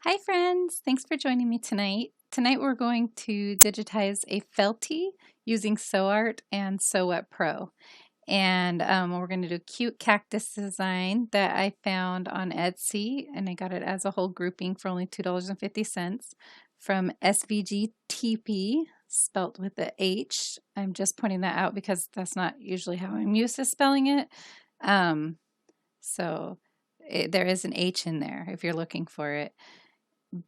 Hi friends, thanks for joining me tonight. Tonight we're going to digitize a Feltie using SewArt and SewWhatPro. And we're going to do a cute cactus design that I found on Etsy, and I got it as a whole grouping for only $2.50 from SVGTP, spelt with the H. I'm just pointing that out because that's not usually how I'm used to spelling it. There is an H in there if you're looking for it,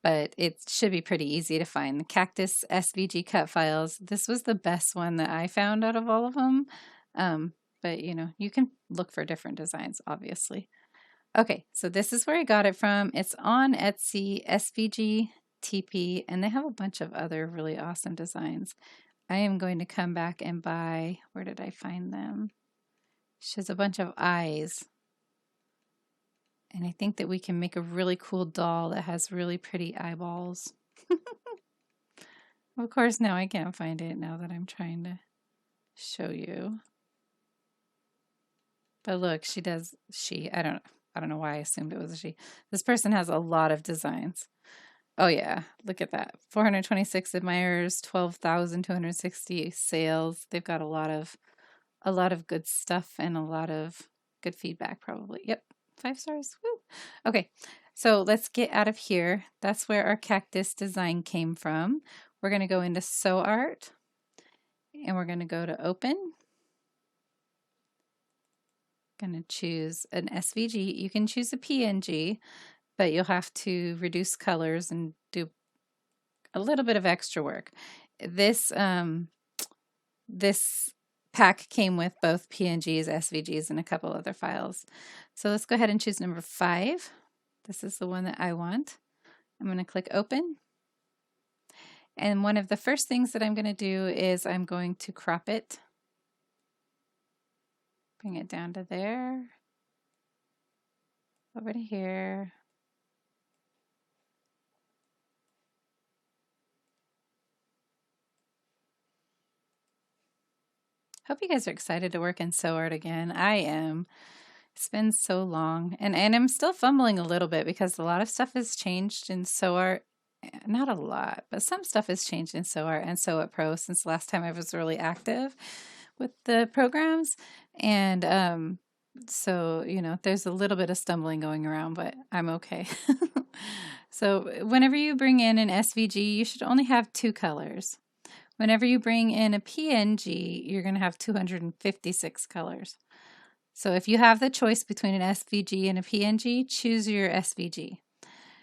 but it should be pretty easy to find. The Cactus SVG cut files, this was the best one that I found out of all of them. But you can look for different designs, obviously. Okay, so this is where I got it from. It's on Etsy, SVG TP, and they have a bunch of other really awesome designs. I am going to come back and buy, where did I find them? She has a bunch of eyes. And I think that we can make a really cool doll that has really pretty eyeballs. Of course, now I can't find it now that I'm trying to show you. But look, I don't know why I assumed it was a she. This person has a lot of designs. Oh yeah, look at that. 426 admirers, 12,260 sales. They've got a lot of good stuff and a lot of good feedback probably. Yep. 5 stars. Woo. Okay, so let's get out of here. That's where our cactus design came from. We're going to go into SewArt and we're going to go to Open. Going to choose an SVG. You can choose a PNG, but you'll have to reduce colors and do a little bit of extra work. This pack came with both PNGs, SVGs, and a couple other files. So let's go ahead and choose number 5. This is the one that I want. I'm going to click Open. And one of the first things that I'm going to do is I'm going to crop it. Bring it down to there. Over to here. Hope you guys are excited to work in SewArt again. I am. It's been so long. And I'm still fumbling a little bit because a lot of stuff has changed in SewArt. Not a lot, but some stuff has changed in SewArt and SewWhatPro since the last time I was really active with the programs. And so, there's a little bit of stumbling going around, but I'm okay. So whenever you bring in an SVG, you should only have 2 colors. Whenever you bring in a PNG, you're going to have 256 colors. So if you have the choice between an SVG and a PNG, choose your SVG.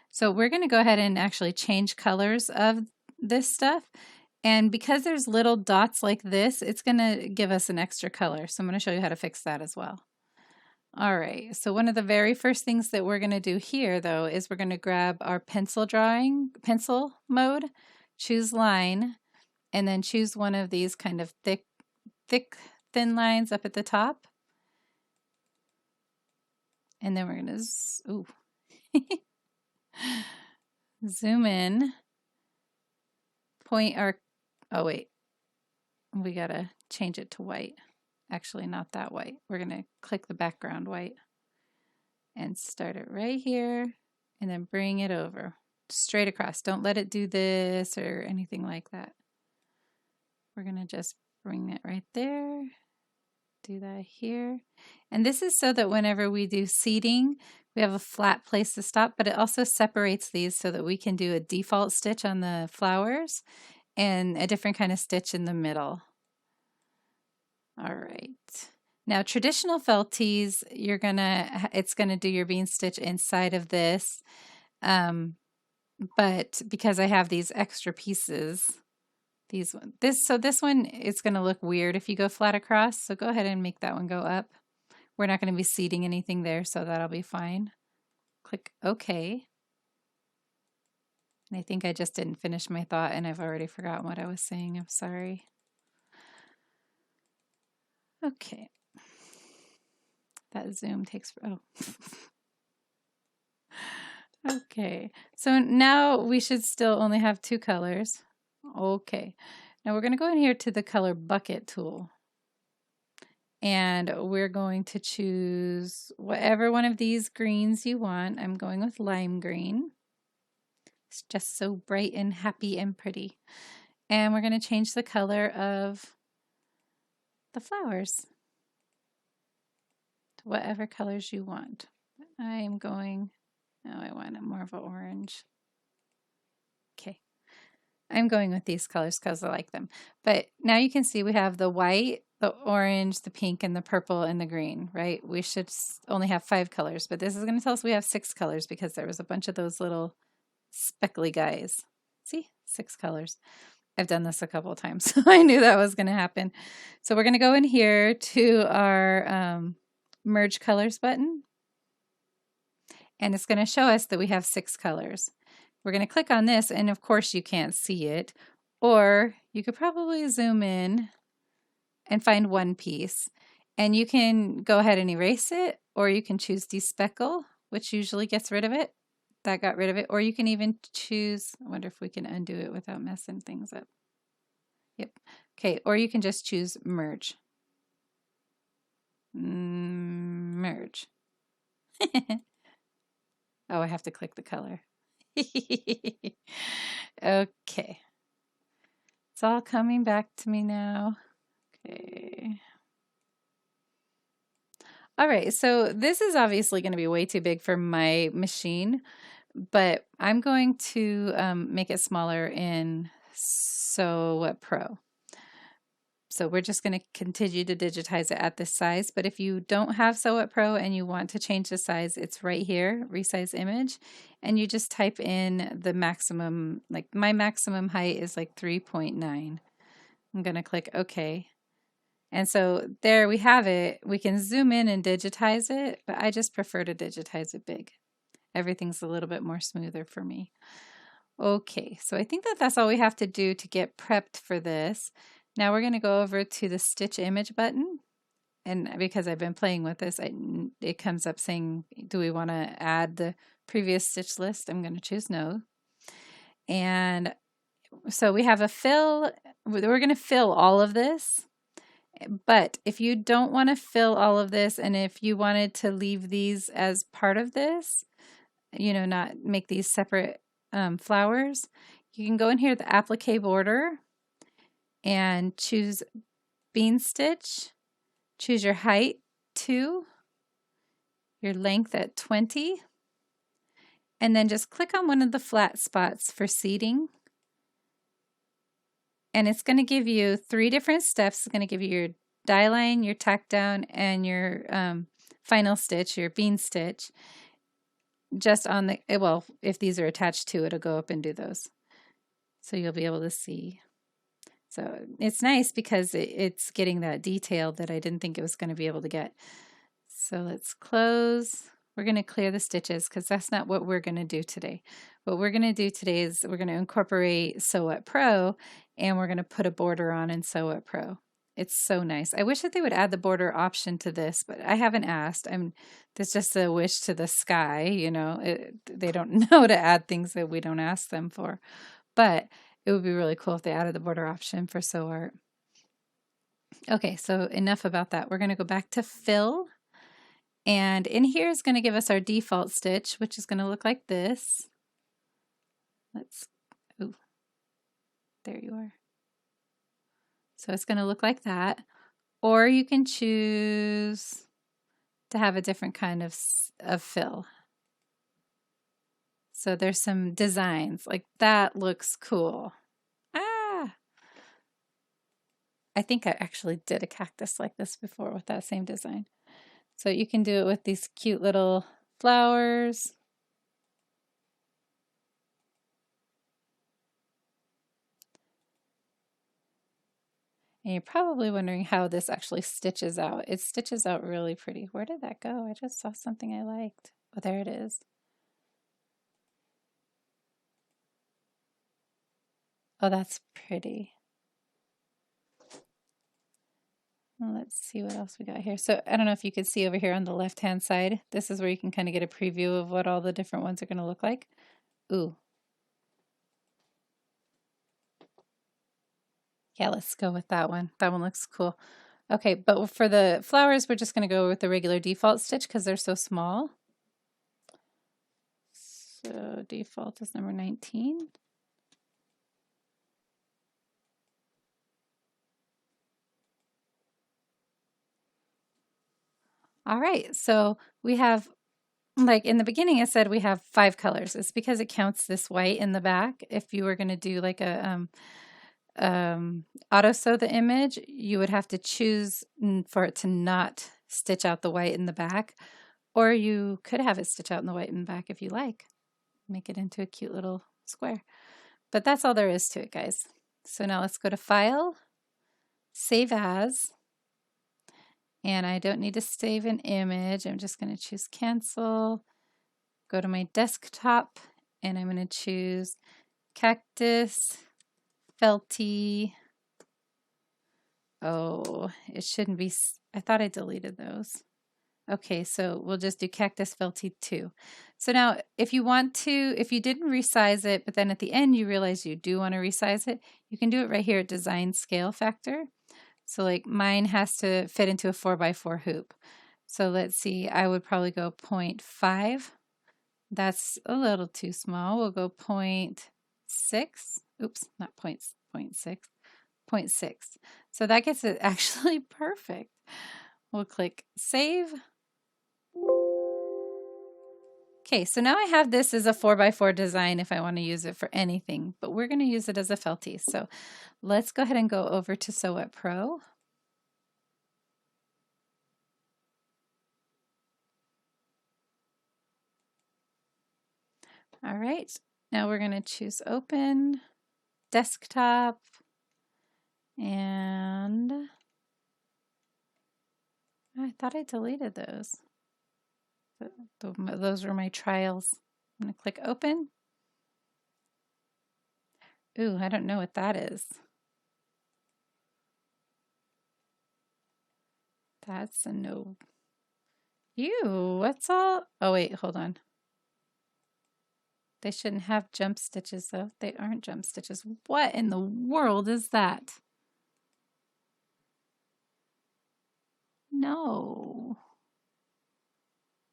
So we're going to go ahead and actually change colors of this stuff. And because there's little dots like this, it's going to give us an extra color. So I'm going to show you how to fix that as well. All right, so one of the very first things that we're going to do here, though, is we're going to grab our pencil mode, choose line, and then choose one of these kind of thin lines up at the top. And then we're going to zoom in, point our, oh wait, we got to change it to white. Actually, not that white. We're going to click the background white and start it right here and then bring it over straight across. Don't let it do this or anything like that. We're going to just bring it right there, do that here. And this is so that whenever we do seating, we have a flat place to stop, but it also separates these so that we can do a default stitch on the flowers and a different kind of stitch in the middle. All right. Now traditional Felties, it's gonna do your bean stitch inside of this, but because I have these extra pieces, this one is going to look weird if you go flat across, so go ahead and make that one go up. We're not going to be seating anything there, so that'll be fine. Click OK. And I think I just didn't finish my thought and I've already forgotten what I was saying. I'm sorry. Okay. That zoom takes, oh. Okay, so now we should still only have 2 colors. Okay, now we're going to go in here to the color bucket tool. And we're going to choose whatever one of these greens you want. I'm going with lime green. It's just so bright and happy and pretty. And we're going to change the color of the flowers to whatever colors you want. I am going, oh, I want more of an orange. Okay. I'm going with these colors because I like them. But now you can see we have the white, the orange, the pink, and the purple, and the green, right? We should only have 5 colors, but this is going to tell us we have 6 colors because there was a bunch of those little speckly guys. See? 6 colors. I've done this a couple of times, so I knew that was going to happen. So we're going to go in here to our Merge Colors button, and it's going to show us that we have 6 colors. We're going to click on this, and of course you can't see it, or you could probably zoom in and find one piece. And you can go ahead and erase it, or you can choose despeckle, which usually gets rid of it. That got rid of it. Or you can even choose, I wonder if we can undo it without messing things up. Yep. Okay, or you can just choose merge. Merge. Oh, I have to click the color. Okay. It's all coming back to me now. Okay. All right, so this is obviously going to be way too big for my machine, but I'm going to make it smaller in SewWhatPro. So we're just going to continue to digitize it at this size, but if you don't have SewWhatPro and you want to change the size, it's right here, Resize Image, and you just type in the maximum, like my maximum height is like 3.9. I'm going to click OK. And so there we have it. We can zoom in and digitize it, but I just prefer to digitize it big. Everything's a little bit more smoother for me. Okay, so I think that that's all we have to do to get prepped for this. Now we're going to go over to the Stitch Image button. And because I've been playing with this, it comes up saying, do we want to add the previous stitch list? I'm going to choose no. And so we have a fill. We're going to fill all of this. But if you don't want to fill all of this, and if you wanted to leave these as part of this, you know, not make these separate flowers, you can go in here, the applique border, and choose bean stitch, choose your height 2, your length at 20, and then just click on one of the flat spots for seating. And it's going to give you 3 different steps. It's going to give you your die line, your tack down, and your final stitch, your bean stitch. Just on the, well, if these are attached to it, it'll go up and do those. So you'll be able to see. So it's nice because it's getting that detail that I didn't think it was going to be able to get. So let's close. We're going to clear the stitches because that's not what we're going to do today. What we're going to do today is we're going to incorporate SewWhatPro, and we're going to put a border on in SewWhatPro. It's so nice. I wish that they would add the border option to this, but I haven't asked. There's just a wish to the sky, you know. They don't know to add things that we don't ask them for. But it would be really cool if they added the border option for SewArt. Okay, so enough about that. We're going to go back to fill. And in here is going to give us our default stitch, which is going to look like this. Ooh, there you are. So it's going to look like that. Or you can choose to have a different kind of fill. So there's some designs, like that looks cool. Ah! I think I actually did a cactus like this before with that same design. So you can do it with these cute little flowers. And you're probably wondering how this actually stitches out. It stitches out really pretty. Where did that go? I just saw something I liked. Oh, there it is. Oh, that's pretty. Well, let's see what else we got here. So I don't know if you can see over here on the left-hand side. This is where you can kind of get a preview of what all the different ones are going to look like. Ooh. Yeah, let's go with that one. That one looks cool. Okay, but for the flowers, we're just going to go with the regular default stitch because they're so small. So default is number 19. All right, so we have, like in the beginning I said we have 5 colors. It's because it counts this white in the back. If you were going to do like a auto sew the image, you would have to choose for it to not stitch out the white in the back, or you could have it stitch out in the white in the back if you like. Make it into a cute little square. But that's all there is to it, guys. So now let's go to File, Save As, and I don't need to save an image. I'm just going to choose Cancel, go to my desktop, and I'm going to choose Cactus Feltie. Oh, it shouldn't be, I thought I deleted those. Okay, so we'll just do Cactus Feltie 2. So now if you want to, if you didn't resize it, but then at the end you realize you do want to resize it, you can do it right here at Design Scale Factor. So like mine has to fit into a 4x4 hoop. So let's see, I would probably go 0.5. That's a little too small. We'll go 0.6. Oops, not 0.6. 0.6. So that gets it actually perfect. We'll click Save. Okay, so now I have this as a 4x4 design if I want to use it for anything, but we're going to use it as a Feltie. So let's go ahead and go over to SewWhatPro. All right, now we're going to choose Open, Desktop, and I thought I deleted those. Those were my trials. I'm going to click Open. Ooh, I don't know what that is. That's a no. Ew, what's all? Oh, wait, hold on. They shouldn't have jump stitches, though. They aren't jump stitches. What in the world is that? No.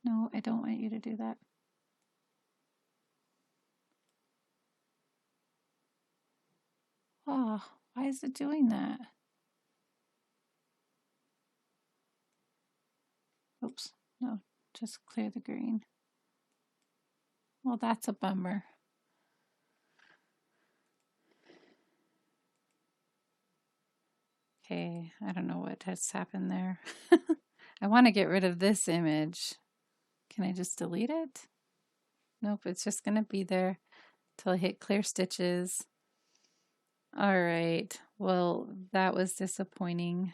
No, I don't want you to do that. Oh, why is it doing that? Oops, no, just clear the green. Well, that's a bummer. Okay, I don't know what has happened there. I want to get rid of this image. Can I just delete it? Nope, it's just going to be there till I hit clear stitches. All right, well, that was disappointing.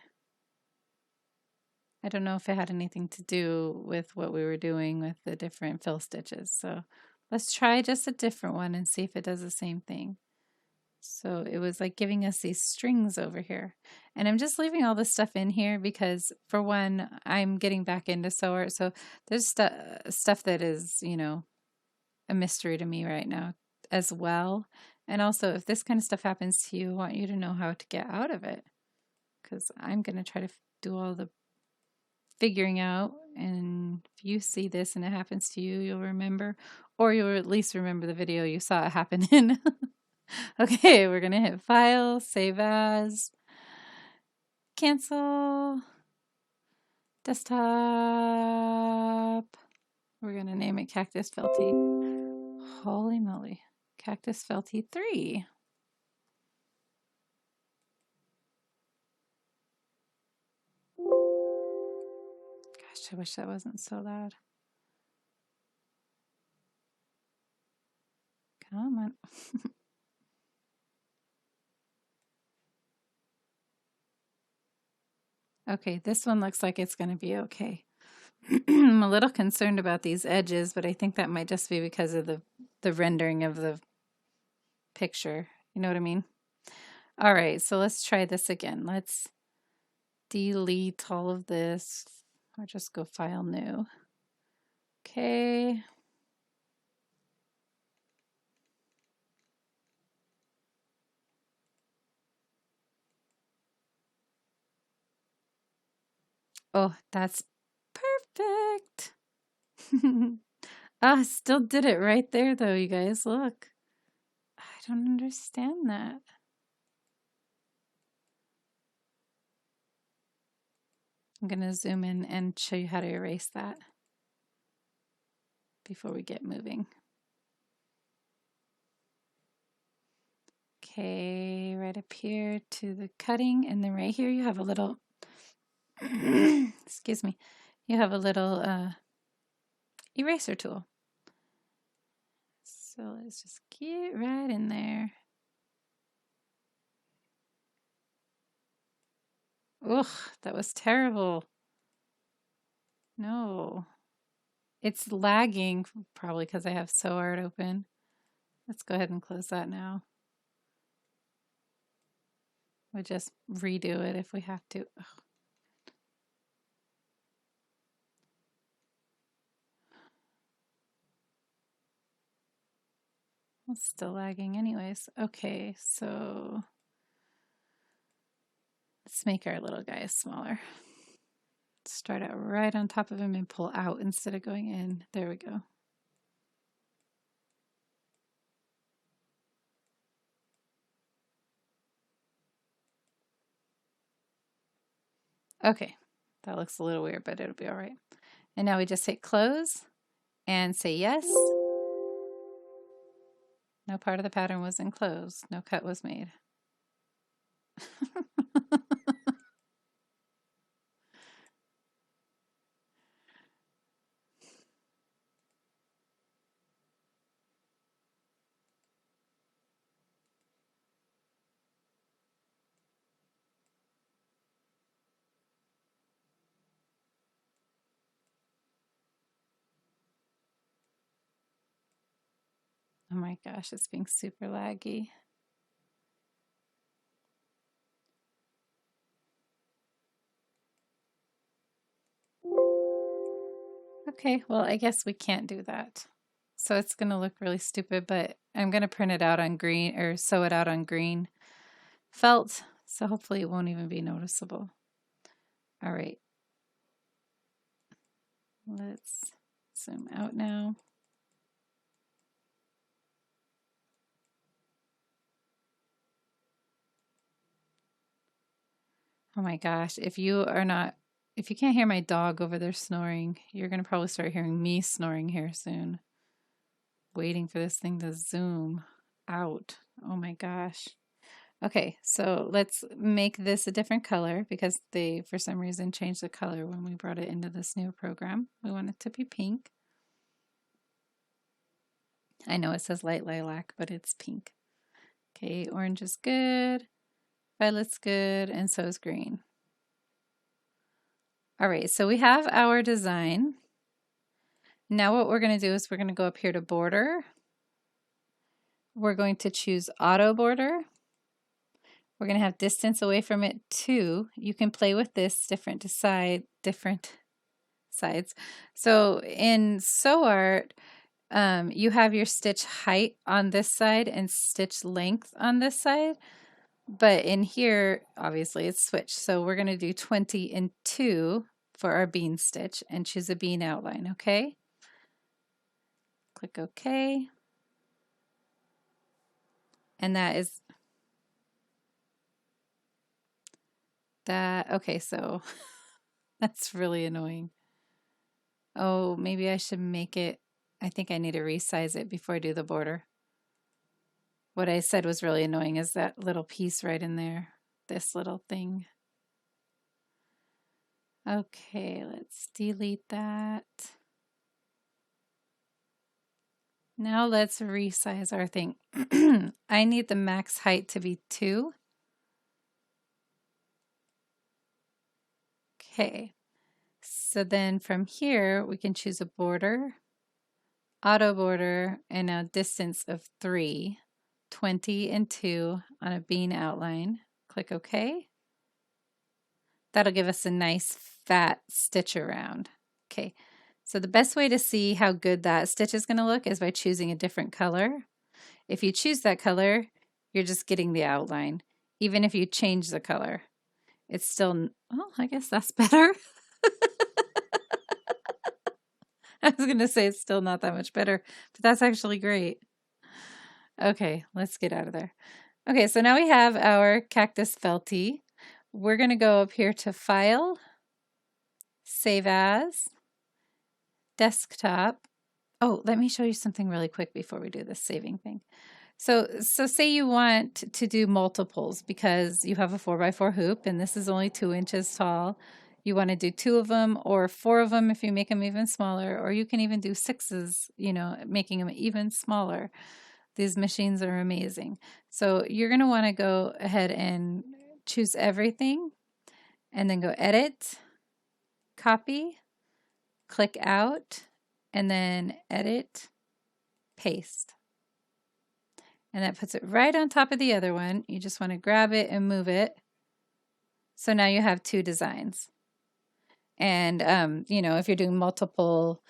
I don't know if it had anything to do with what we were doing with the different fill stitches. So let's try just a different one and see if it does the same thing. So it was like giving us these strings over here. And I'm just leaving all this stuff in here because, for one, I'm getting back into SewArt. So there's stuff that is, you know, a mystery to me right now as well. And also, if this kind of stuff happens to you, I want you to know how to get out of it, because I'm going to try to do all the figuring out. And if you see this and it happens to you, you'll remember, or you'll at least remember the video you saw it happen in. Okay, we're gonna hit File, Save As, Cancel, Desktop. We're gonna name it Cactus Feltie. Holy moly, Cactus Feltie 3. Gosh, I wish that wasn't so loud. Come on. Okay, this one looks like it's going to be okay. I'm a little concerned about these edges, but I think that might just be because of the rendering of the picture. You know what I mean? All right, so let's try this again. Let's delete all of this, or just go File, New. Okay. Oh, that's perfect. Ah, still did it right there though, you guys. Look. I don't understand that. I'm going to zoom in and show you how to erase that before we get moving. Okay, right up here to the cutting, and then right here you have a little, excuse me, you have a little eraser tool. So let's just get right in there. Ugh, that was terrible. No. It's lagging, probably because I have SewArt open. Let's go ahead and close that now. We'll just redo it if we have to. Ugh. It's still lagging anyways. Okay, so let's make our little guy smaller. Start out right on top of him and pull out instead of going in. There we go. Okay, that looks a little weird, but it'll be all right. And now we just hit close and say yes. No part of the pattern was enclosed. No cut was made. Oh my gosh, it's being super laggy. Okay, well, I guess we can't do that. So it's going to look really stupid, but I'm going to print it out on green or sew it out on green felt. So hopefully it won't even be noticeable. All right. Let's zoom out now. Oh my gosh, if you can't hear my dog over there snoring, you're going to probably start hearing me snoring here soon. Waiting for this thing to zoom out. Oh my gosh. Okay, so let's make this a different color because they, for some reason, changed the color when we brought it into this new program. We want it to be pink. I know it says light lilac, but it's pink. Okay, orange is good, violet's good, and so is green. All right, so we have our design. Now what we're going to do is we're going to go up here to border. We're going to choose auto border. We're going to have distance away from it 2. You can play with this different sides. So in SewArt, you have your stitch height on this side and stitch length on this side. But in here, obviously it's switched. So we're going to do 20 and 2 for our bean stitch and choose a bean outline, okay? Click OK. And that is that. Okay, so that's really annoying. Oh, maybe I should make it, I think I need to resize it before I do the border. What I said was really annoying is that little piece right in there, this little thing. Okay, let's delete that. Now let's resize our thing. I need the max height to be 2. Okay, so then from here we can choose a border, auto border, and a distance of 3, 20 and 2 on a bean outline. Click OK. That'll give us a nice fat stitch around. Okay, so the best way to see how good that stitch is going to look is by choosing a different color. If you choose that color, you're just getting the outline. Even if you change the color, it's still, well, I guess that's better. I was going to say it's still not that much better, but that's actually great. Okay, let's get out of there. Okay, so now we have our cactus Feltie. We're going to go up here to File, Save As, Desktop. Oh, let me show you something really quick before we do this saving thing. So say you want to do multiples because you have a 4x4 hoop and this is only 2 inches tall. You want to do 2 of them or 4 of them if you make them even smaller, or you can even do 6s, you know, making them even smaller. These machines are amazing. So you're going to want to go ahead and choose everything and then go Edit, Copy, click Out, and then Edit, Paste. And that puts it right on top of the other one. You just want to grab it and move it. So now you have 2 designs. And, you know, if you're doing multiple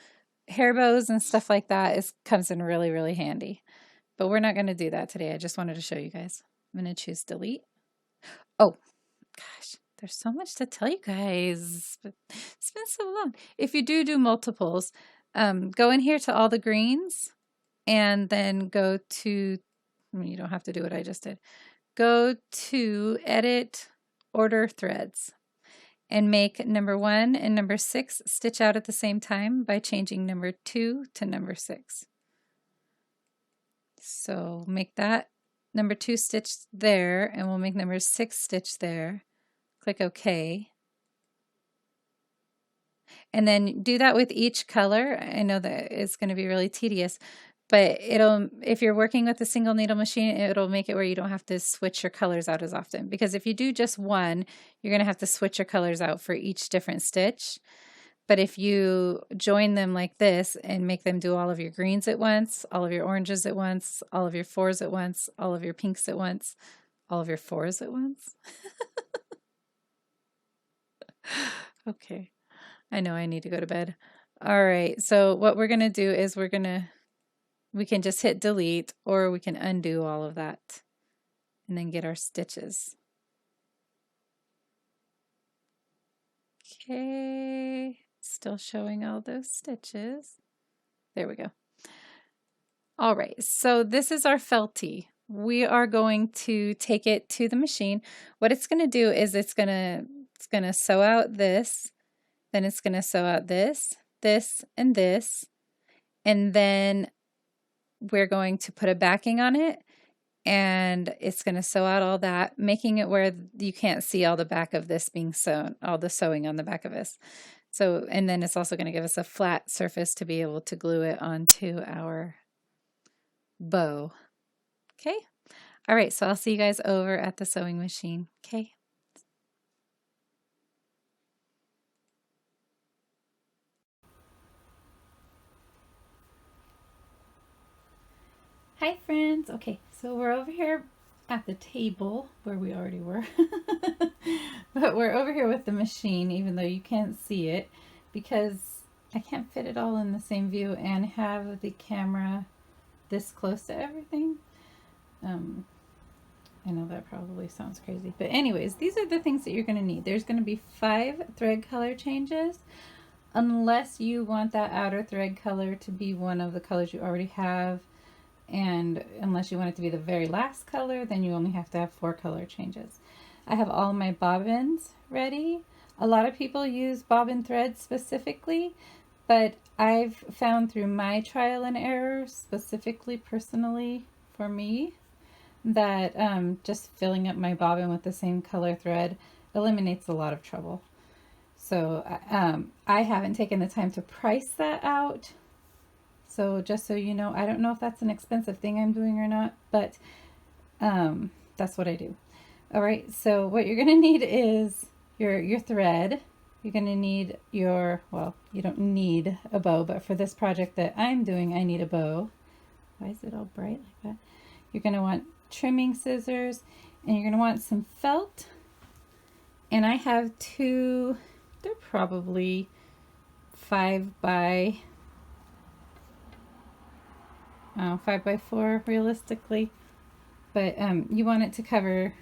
hair bows and stuff like that, it comes in really, really handy. But we're not going to do that today. I just wanted to show you guys. I'm going to choose delete. Oh, gosh, there's so much to tell you guys. But it's been so long. If you do multiples, go in here to all the greens and then go to, I mean, you don't have to do what I just did. Go to Edit, Order Threads, and make number 1 and number 6 stitch out at the same time by changing number 2 to number 6. So make that number 2 stitch there, and we'll make number 6 stitch there. Click OK. And then do that with each color. I know that it's going to be really tedious, but if you're working with a single needle machine, it'll make it where you don't have to switch your colors out as often. Because if you do just one, you're going to have to switch your colors out for each different stitch. But if you join them like this and make them do all of your greens at once, all of your oranges at once, all of your 4s at once, all of your pinks at once, all of your 4s at once. Okay, I know I need to go to bed. All right, so what we're going to do is we can just hit delete, or we can undo all of that and then get our stitches. Okay, still showing all those stitches. There we go. All right, so this is our Feltie. We are going to take it to the machine. What it's going to do is it's going to sew out this, then it's going to sew out this, this, and this, and then we're going to put a backing on it, and it's going to sew out all that, making it where you can't see all the back of this being sewn, all the sewing on the back of this. So, and then it's also going to give us a flat surface to be able to glue it onto our bow. Okay. All right. So I'll see you guys over at the sewing machine. Okay. Hi friends. Okay, so we're over here at the table where we already were, but we're over here with the machine, even though you can't see it because I can't fit it all in the same view and have the camera this close to everything. I know that probably sounds crazy, but anyways, these are the things that you're going to need. There's going to be 5 thread color changes, unless you want that outer thread color to be one of the colors you already have. And unless you want it to be the very last color, then you only have to have 4 color changes. I have all my bobbins ready. A lot of people use bobbin thread specifically, but I've found through my trial and error, specifically personally for me, that just filling up my bobbin with the same color thread eliminates a lot of trouble. So I haven't taken the time to price that out. So just so you know, I don't know if that's an expensive thing I'm doing or not, but that's what I do. All right, so what you're going to need is your thread. You're going to need well, you don't need a bow, but for this project that I'm doing, I need a bow. Why is it all bright like that? You're going to want trimming scissors, and you're going to want some felt. And I have 2, they're probably 5 by 5x4 realistically, but you want it to cover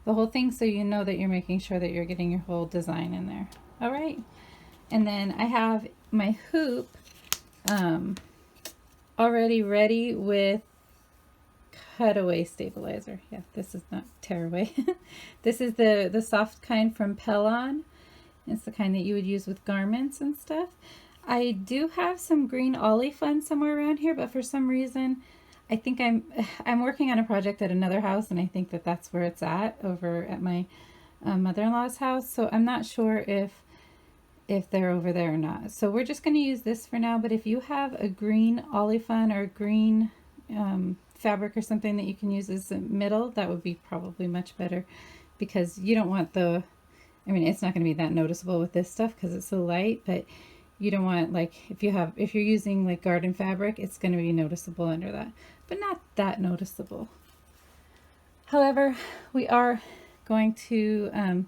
the whole thing so you know that you're making sure that you're getting your whole design in there. All right, and then I have my hoop already ready with cutaway stabilizer. Yeah, this is not tearaway. This is the soft kind from Pellon. It's the kind that you would use with garments and stuff. I do have some green olifant somewhere around here, but for some reason, I think I'm working on a project at another house, and I think that that's where it's at, over at my mother-in-law's house. So I'm not sure if they're over there or not. So we're just going to use this for now. But if you have a green olifant or green fabric or something that you can use as a middle, that would be probably much better, because you don't want the, I mean, it's not going to be that noticeable with this stuff because it's so light, but you don't want, like, if you're using like garden fabric, it's going to be noticeable under that, but not that noticeable. However, we are going to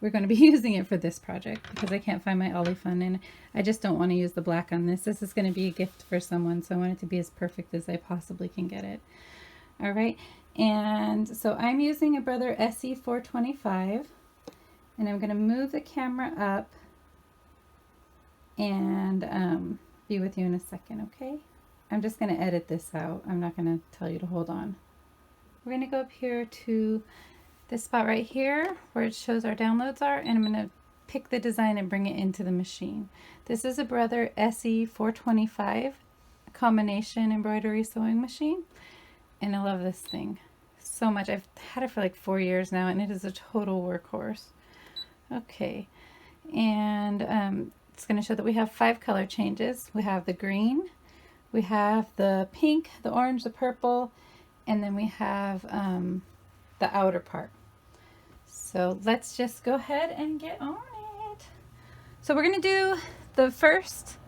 we're going to be using it for this project because I can't find my olifant, and I just don't want to use the black on this. This is going to be a gift for someone, so I want it to be as perfect as I possibly can get it. All right, and so I'm using a Brother SE425, and I'm going to move the camera up and be with you in a second, okay? I'm just going to edit this out. I'm not going to tell you to hold on. We're going to go up here to this spot right here where it shows our downloads are, and I'm going to pick the design and bring it into the machine. This is a Brother SE425 combination embroidery sewing machine, and I love this thing so much. I've had it for like 4 years now, and it is a total workhorse. Okay, and it's going to show that we have 5 color changes. We have the green, we have the pink, the orange, the purple, and then we have the outer part. So let's just go ahead and get on it. So we're going to do the first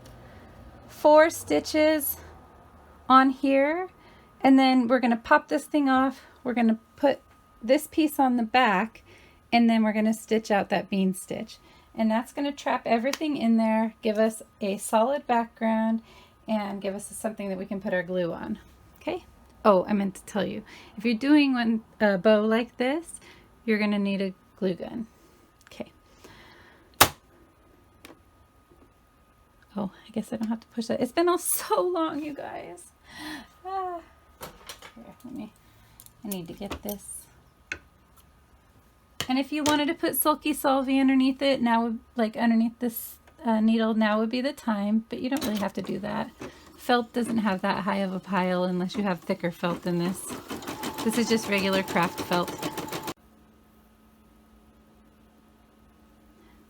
4 stitches on here, and then we're going to pop this thing off. We're going to put this piece on the back, and then we're going to stitch out that bean stitch, and that's going to trap everything in there, give us a solid background, and give us something that we can put our glue on. Okay. Oh, I meant to tell you, if you're doing a bow like this, you're going to need a glue gun. Okay. Oh, I guess I don't have to push that. It's been all so long, you guys. Here, I need to get this. And if you wanted to put Sulky Solvy underneath it, now, like underneath this needle, now would be the time, but you don't really have to do that. Felt doesn't have that high of a pile unless you have thicker felt than this. This is just regular craft felt.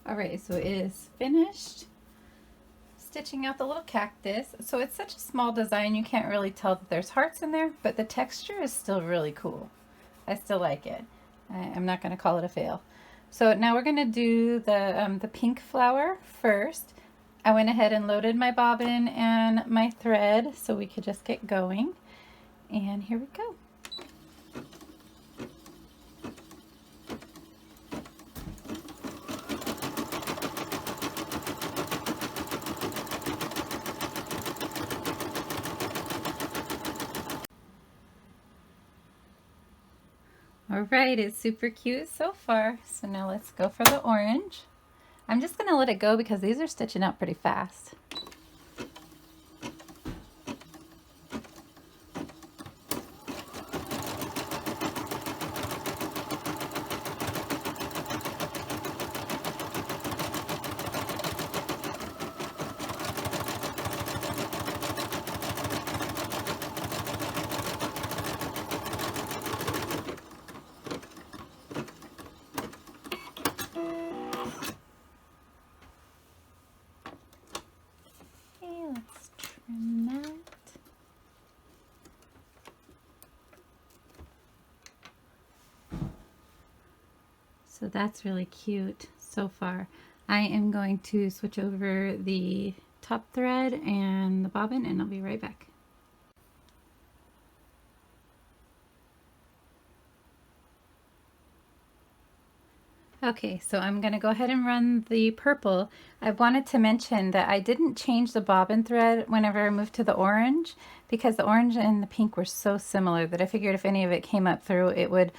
Alright, so it is finished stitching out the little cactus. So it's such a small design you can't really tell that there's hearts in there, but the texture is still really cool. I still like it. I'm not going to call it a fail. So now we're going to do the pink flower first. I went ahead and loaded my bobbin and my thread so we could just get going. And here we go. All right, it's super cute so far. So now let's go for the orange. I'm just going to let it go because these are stitching out pretty fast. So that's really cute so far. I am going to switch over the top thread and the bobbin, and I'll be right back. Okay, so I'm going to go ahead and run the purple. I wanted to mention that I didn't change the bobbin thread whenever I moved to the orange, because the orange and the pink were so similar that I figured if any of it came up through, it would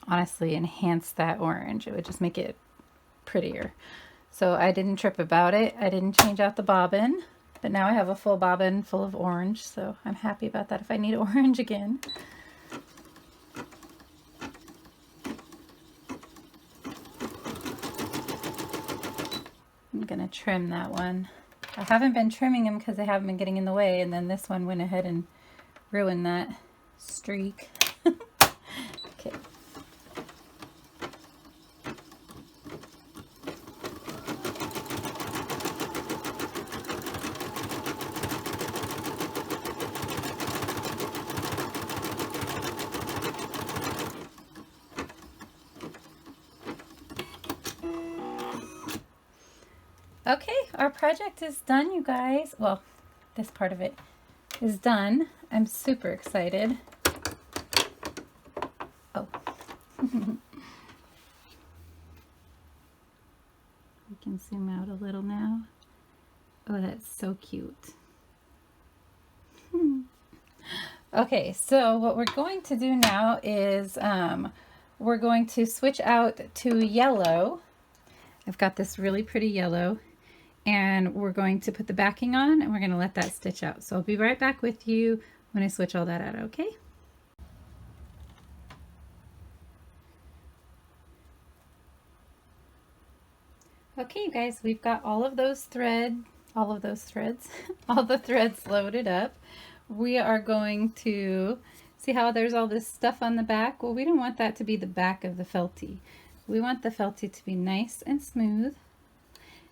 honestly enhance that orange. It would just make it prettier. So I didn't trip about it. I didn't change out the bobbin. But now I have a full bobbin full of orange, so I'm happy about that if I need orange again. I'm gonna trim that one. I haven't been trimming them because they haven't been getting in the way, and then this one went ahead and ruined that streak. Okay. Okay, our project is done, you guys. Well, this part of it is done. I'm super excited. Oh. We can zoom out a little now. Oh, that's so cute. Okay, so what we're going to do now is we're going to switch out to yellow. I've got this really pretty yellow, and we're going to put the backing on, and we're going to let that stitch out. So I'll be right back with you when I switch all that out, okay? Okay, you guys, we've got all the threads loaded up. We are going to see how there's all this stuff on the back. Well, we don't want that to be the back of the Feltie. We want the Feltie to be nice and smooth.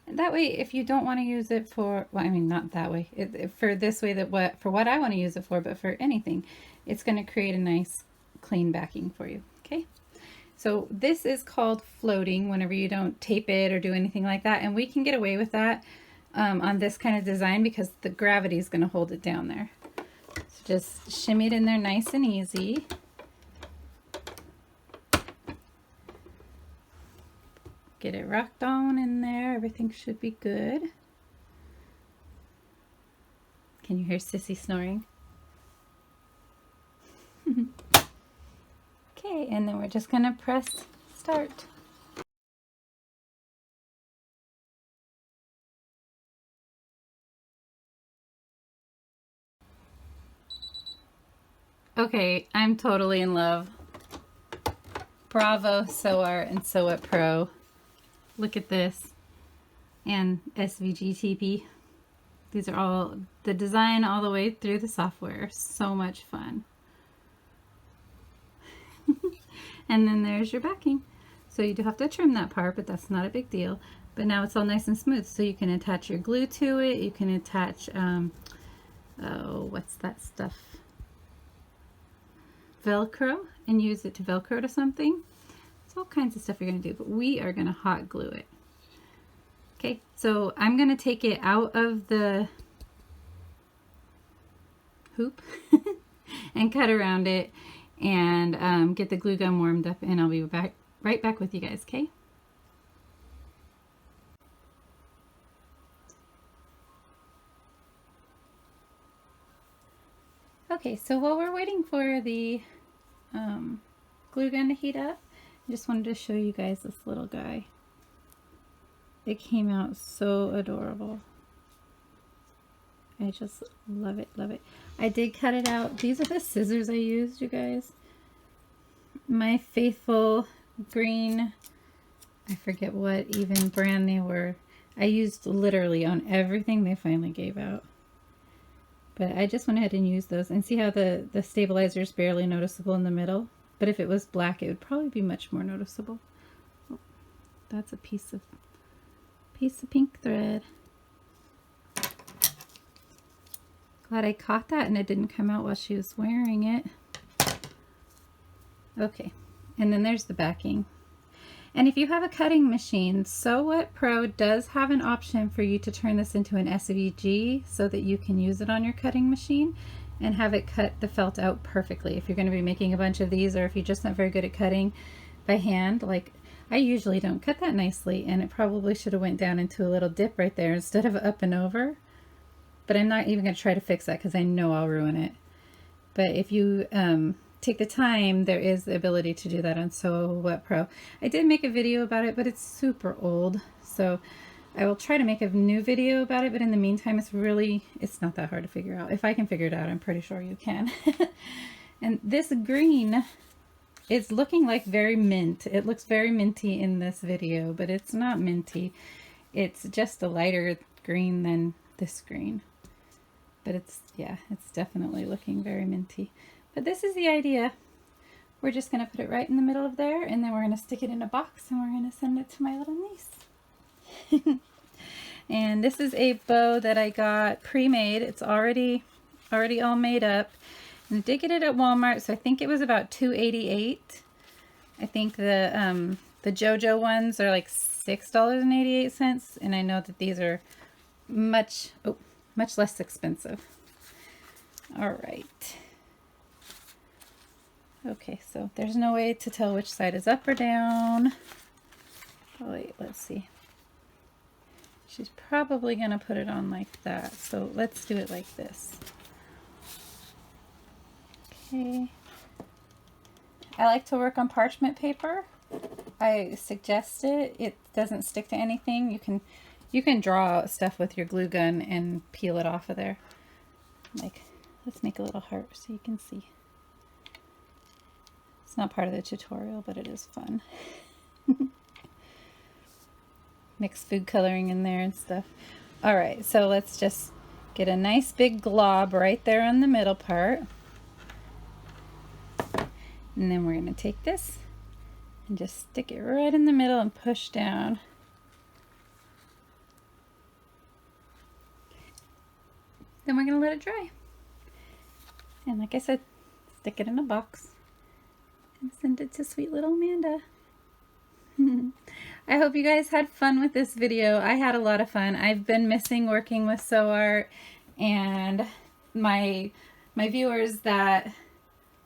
And that way, if you don't want to use it for, well, I mean, not that way, for this way, for what I want to use it for, but for anything, it's going to create a nice clean backing for you, okay? So this is called floating whenever you don't tape it or do anything like that, and we can get away with that on this kind of design because the gravity is going to hold it down there. So just shimmy it in there nice and easy. Get it rocked on in there. Everything should be good. Can you hear Sissy snoring? Okay, and then we're just going to press start. Okay, I'm totally in love. Bravo, SewArt and SewWhatPro. Look at this. And SVGTP. These are all the design all the way through the software. So much fun. And then there's your backing. So you do have to trim that part, but that's not a big deal. But now it's all nice and smooth, so you can attach your glue to it. You can attach, oh, what's that stuff? Velcro, and use it to Velcro to something. It's all kinds of stuff you're going to do, but we are going to hot glue it. Okay, so I'm going to take it out of the hoop and cut around it and get the glue gun warmed up, and I'll be right back with you guys, okay? Okay, so while we're waiting for the glue gun to heat up, I just wanted to show you guys this little guy. It came out so adorable. I just love it, love it. I did cut it out. These are the scissors I used, you guys. My faithful green, I forget what even brand they were. I used literally on everything they finally gave out. But I just went ahead and used those, and see how the stabilizer is barely noticeable in the middle? But if it was black, it would probably be much more noticeable. Oh, that's a piece of pink thread. Glad I caught that and it didn't come out while she was wearing it. Okay, and then there's the backing. And if you have a cutting machine, SewWhatPro does have an option for you to turn this into an SVG so that you can use it on your cutting machine and have it cut the felt out perfectly. If you're going to be making a bunch of these, or if you're just not very good at cutting by hand, like I usually don't cut that nicely, and it probably should have went down into a little dip right there instead of up and over. But I'm not even going to try to fix that because I know I'll ruin it. But if you take the time, there is the ability to do that on SewWhatPro. I did make a video about it, but it's super old, so I will try to make a new video about it, but in the meantime, it's not that hard to figure out. If I can figure it out, I'm pretty sure you can. And this green is looking like very mint. It looks very minty in this video, but it's not minty. It's just a lighter green than this green. But it's definitely looking very minty. But this is the idea. We're just going to put it right in the middle of there, and then we're going to stick it in a box, and we're going to send it to my little niece. And this is a bow that I got pre-made. It's already all made up. And I did get it at Walmart, so I think it was about $2.88. I think the JoJo ones are like $6.88, and I know that these are much less expensive. All right. Okay, so there's no way to tell which side is up or down. Oh, wait, let's see. She's probably going to put it on like that, so let's do it like this. Okay. I like to work on parchment paper. I suggest it. It doesn't stick to anything. You can draw stuff with your glue gun and peel it off of there. Like, let's make a little heart so you can see. It's not part of the tutorial, but it is fun. Mix food coloring in there and stuff. All right, so let's just get a nice big glob right there on the middle part. And then we're going to take this and just stick it right in the middle and push down. Then we're going to let it dry. And like I said, stick it in a box and send it to sweet little Amanda. I hope you guys had fun with this video. I had a lot of fun. I've been missing working with SewArt, and my viewers that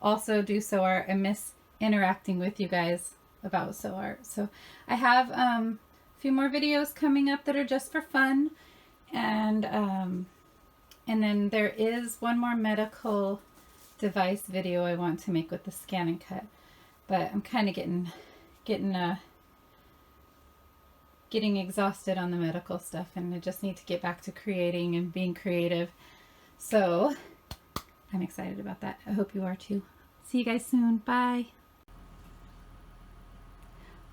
also do SewArt, I miss interacting with you guys about SewArt. So I have a few more videos coming up that are just for fun, and then there is one more medical device video I want to make with the scan and cut, but I'm kind of getting exhausted on the medical stuff, and I just need to get back to creating and being creative. So I'm excited about that. I hope you are too. See you guys soon. Bye.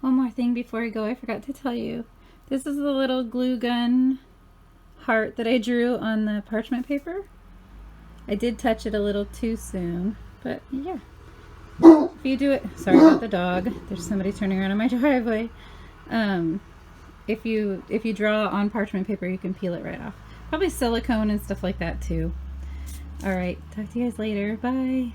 One more thing before I go, I forgot to tell you. This is the little glue gun heart that I drew on the parchment paper. I did touch it a little too soon, but yeah. If you do it, sorry about the dog. There's somebody turning around on my driveway. If you draw on parchment paper, you can peel it right off. Probably silicone and stuff like that too. All right, talk to you guys later. Bye.